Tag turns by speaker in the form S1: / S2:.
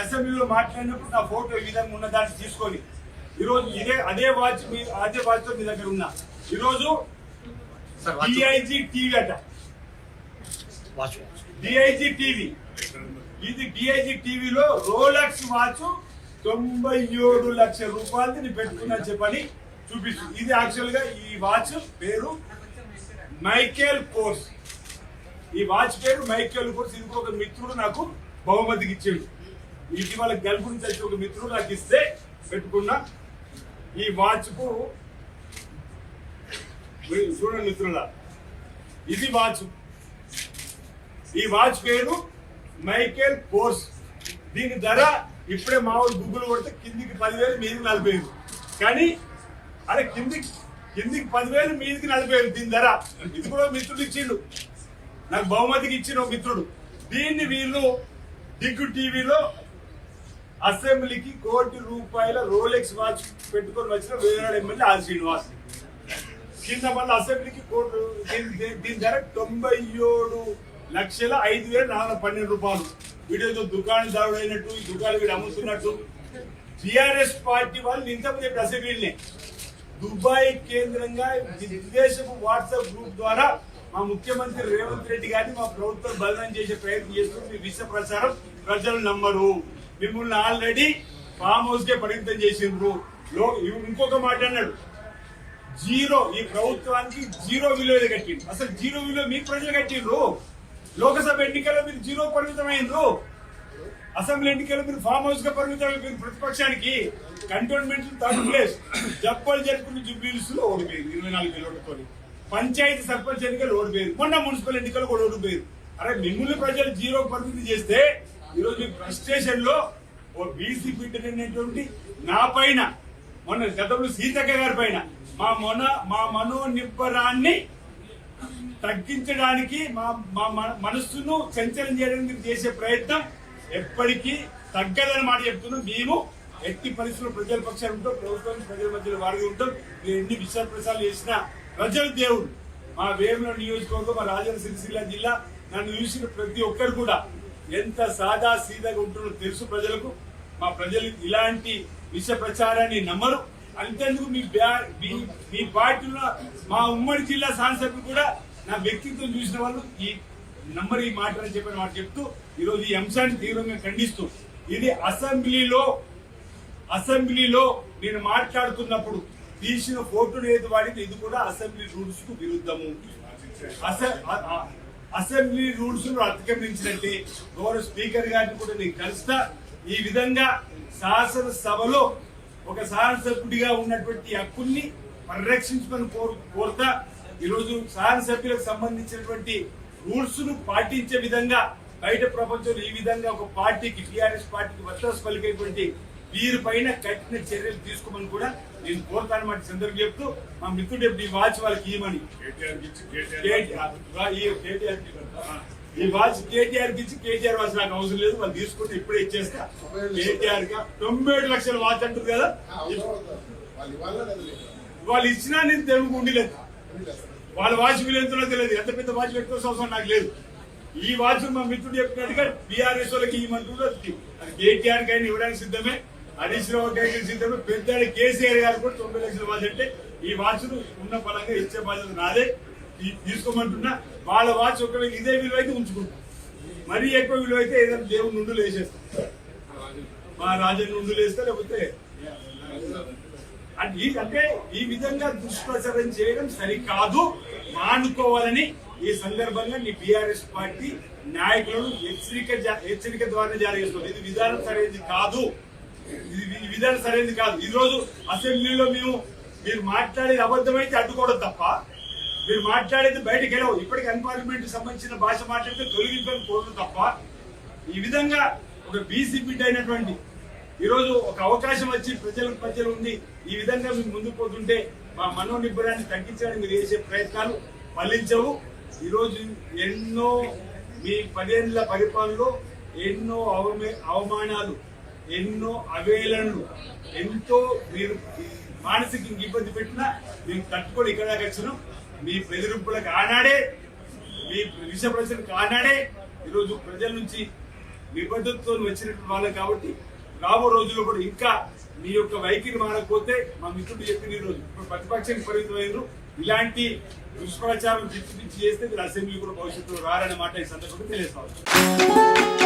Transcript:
S1: అసెంబ్లీలో మాట్లాడినప్పుడు నా ఫోటో ఈ విధంగా ఉన్న దాన్ని తీసుకొని ఈరోజు అదే వాచ్ తో మీ దగ్గర ఉన్నా. ఈరోజు డిఐజీ టీవీ అట, డిఐజీ టీవీ, ఇది డిఐజీ టీవీలో రోలెక్స్ వాచ్ 97 లక్షల రూపాయలు పెట్టుకున్నా చెప్పని చూపిస్తుంది. ఇది యాక్చువల్ గా ఈ వాచ్ పేరు మైకేల్ కోర్స్. ఈ వాచ్ పేరు మైకేల్ కోర్స్. ఇది ఒక మిత్రుడు నాకు బహుమతికి ఇచ్చాడు. ఇటీవల గల్ఫ్ నుంచి వచ్చి ఒక మిత్రుడు నాకు ఇస్తే పెట్టుకున్నా. ఈ వాచ్ కు చూడండి మిత్రుల, ఇది వాచ్. ఈ వాచ్ పేరు మైకేల్ కోర్స్. దీని ధర ఇప్పుడే మామూలు గూగుల్ కొడితే కిందికి 10,000 మీదికి 40,000. కానీ అరే కిందికి 10,000 మీదికి 40,000 దీని ధర. ఇది కూడా మిత్రుడు ఇచ్చిండు, నాకు బహుమతికి ఇచ్చిన మిత్రుడు. దీన్ని వీళ్ళు దిగ్గు టీవీలో అసెంబ్లీకి ₹1,00,00,000 రోలెక్స్ వాచ్ పెట్టుకొని వచ్చిన వేనాడు ఎమ్మెల్యే ఆర్ శ్రీనివాస్. కింద మళ్ళీ అసెంబ్లీకి దీని ధర ₹97,05,412. వీడియోతో దుకాణదారుడు అయినట్టు, ఈ దుకాణం వీడు అమ్ముతున్నట్టు. టిఆర్ఎస్ పార్టీ వాళ్ళు ఇంతకుముందు అసెంబ్లీనే దుబాయ్ కేంద్రంగా విదేశపు వాట్సాప్ గ్రూప్ ద్వారా మా ముఖ్యమంత్రి రేవంత్ రెడ్డి గారిని మా ప్రభుత్వం బదనం చేసే ప్రయత్నం చేస్తుంది. విష ప్రచారం ప్రజలు నమ్మరు. మిమ్మల్ని ఆల్రెడీ ఫామ్ హౌస్ కే పరిమితం చేసిండ్రు. ఇంకొక మాట అన్నాడు, జీరో, ఈ ప్రభుత్వానికి జీరో విలువ కట్టిండు. అసలు జీరో విలువ మీకు ప్రజలు కట్టిండ్రు. లోకసభ ఎన్నికల్లో మీరు జీరో పరిమితమైండ్రు. అసెంబ్లీ ఎన్నికల్లో మీరు ఫామ్ హౌస్ గా పరిమితమైన ప్రతిపక్షానికి. Cantonment 3rd place. జప్పలు జరుపుకుని జూబ్లీహిల్స్ లో ఓడిపోయింది 24,000 ఓట్లతో. పంచాయతీ సర్పంచ్ ఎన్నికలు ఓడిపోయారు. మొన్న మున్సిపల్ ఎన్నికలు కూడా ఓడిపోయారు. అరే మిమ్మల్ని ప్రజలు జీరో పరిమితి చేస్తే ఈరోజు ఫ్రస్ట్రేషన్ లో ఓ బీసీ బిడ్డటువంటి నా పైన, మొన్న గతంలో సీతక్క గారి పైన మా మనోనిబ్బరాన్ని తగ్గించడానికి, మా మనస్సును చంచలం చేయడానికి చేసే ప్రయత్నం ఎప్పటికీ తగ్గదని మాట చెప్తున్నాం. మేము ఎట్టి పరిస్థితుల్లో ప్రజల పక్షాలు ఉంటాం, ప్రభుత్వం ప్రజల మధ్యలో వారిగా ఉంటాం. మీరు ఎన్ని విషయ ప్రసారాలు చేసినా ప్రజలు దేవుడు. మా వేముల నియోజకవర్గం, మా రాజన్న సిరిసిల్ల జిల్లా నన్ను చూసిన ప్రతి ఒక్కరు కూడా ఎంత సాదా సీదాగా ఉంటుందో తెలుసు ప్రజలకు. మా ప్రజలు ఇలాంటి విష ప్రచారాన్ని నమ్మరు. అంతేందుకు మీ పార్టీలో మా ఉమ్మడి జిల్లా శాసనసభ్యులు కూడా నా వ్యక్తిత్వం చూసిన వాళ్ళు ఈ మాటలని చెప్పిన మాట చెప్తూ ఈరోజు ఈ అంశాన్ని తీవ్రంగా ఖండిస్తూ, ఇది అసెంబ్లీలో నేను మాట్లాడుతున్నప్పుడు తీసిన ఫోటోను ఏది వాడింది, ఇది కూడా అసెంబ్లీ రూల్స్ కు విరుద్ధము. అసెంబ్లీ రూల్స్ ను అతిక్రమించినట్టే. గౌరవ స్పీకర్ గారిని కూడా నేను కలుస్తా. ఈ విధంగా శాసనసభలో ఒక శాసనసభ్యుడిగా ఉన్నటువంటి హక్కుల్ని పరిరక్షించమని కోరుతా. ఈరోజు శాసనసభ్యులకు సంబంధించినటువంటి రూల్స్ ను పాటించే విధంగా బయట ప్రపంచంలో ఈ విధంగా ఒక పార్టీకి, టిఆర్ఎస్ పార్టీకి వత్తాసు పలికేటువంటి వీరి పైన కఠిన చర్యలు తీసుకోమని కూడా నేను కోరుతానమాట సందర్భం చెప్తూ, మా మిత్రుడు ఈ వాచ్ వాళ్ళకి ఇవ్వమని, ఈ వాచ్ కేటీఆర్ కి ఇచ్చి, కేటీఆర్ వాచ్ నాకు అవసరం లేదు, వాళ్ళు తీసుకుంటే ఇప్పుడే ఇచ్చేస్తా. కేటీఆర్ గా 97 లక్షల వాచ్ అంటారు కదా, వాళ్ళు ఇచ్చినా నేను తెలుగు ఉండలేదు. వాళ్ళ వాచ్ విలువ తెలియదు, ఎంత పెద్ద వాచ్ పెట్టుకోవాల్సిన అవసరం నాకు లేదు. ఈ వాచ్ మా మిత్రుడు చెప్పినట్టుగా బీఆర్ఎస్ వాళ్ళకి ఇవ్వమంటున్నారు. అది కేటీఆర్ కి అయినా ఇవ్వడానికి సిద్ధమే, హరీష్ రావు గారికి సిద్ధమే, పెద్దాడు కేసీఆర్ గారు కూడా 90 లక్షల వాచ్ అంటే ఈ వాచ్ ఉన్న పరంగా ఇచ్చే బాధ్యత నాదే. తీసుకోమంటున్నా. వాళ్ళ వాచ్ ఒకవేళ ఇదే విలువ అయితే ఉంచుకుంటాం, మరీ ఎక్కువ విలువ అయితే ఏదైనా దేవుడు నుండులు వేసేస్తాం, మా రాజన్ నుండులు వేస్తా, లేకపోతే అంటే ఈ విధంగా దుష్ప్రచారం చేయడం సరికాదు, మానుకోవాలని ఈ సందర్భంగా నీ బీఆర్ఎస్ పార్టీ నాయకులను హెచ్చరిక ద్వారా జారీ చేస్తుంది. ఇది విధానం సరైనది కాదు, ఈ రోజు అసెంబ్లీలో మీరు మాట్లాడేది అబద్ధమైతే అడ్డుకోవడం తప్ప, మీరు మాట్లాడేది బయటకు వెళ్ళవు. ఇప్పటికీ అన్పార్లమెంట్ సంబంధించిన భాష మాట్లాడితే తొలగింపని కోరడం తప్ప, ఈ విధంగా ఒక బీసీ బిడ్డ అయినటువంటి ఈరోజు ఒక అవకాశం వచ్చి ప్రజలు ఉంది, ఈ విధంగా మీరు ముందుకు పోతుంటే మా మనోనిబ్బరాన్ని తగ్గించడానికి మీరు చేసే ప్రయత్నాలు ఫలించవు. ఈరోజు ఎన్నో మీ 10 ఏళ్ల పరిపాలనలో ఎన్నో అవమానాలు, ఎన్నో అవేళనలు, ఎంతో మీరు మానసిక ఇబ్బంది పెట్టినా మేము తట్టుకొని ఇక్కడ వచ్చినాం. మీ బెదిరింపులకు ఆనాడే, మీ విష ప్రజలకు ఆనాడే ఈరోజు ప్రజల నుంచి నిబద్ధతతో వచ్చినటువంటి వాళ్ళం కాబట్టి రాబో రోజుల్లో కూడా ఇంకా మీ యొక్క వైఖరి మారకపోతే మా మిత్రుడు చెప్పిన ఈ రోజు ఇప్పుడు ప్రతిపక్షానికి పరిమితమైనరు ఇలాంటి దుష్ప్రచారం పిచ్చి చేస్తే మీరు అసెంబ్లీ కూడా భవిష్యత్తులో రారనే మాట ఈ సందర్భంగా తెలియజేస్తాం.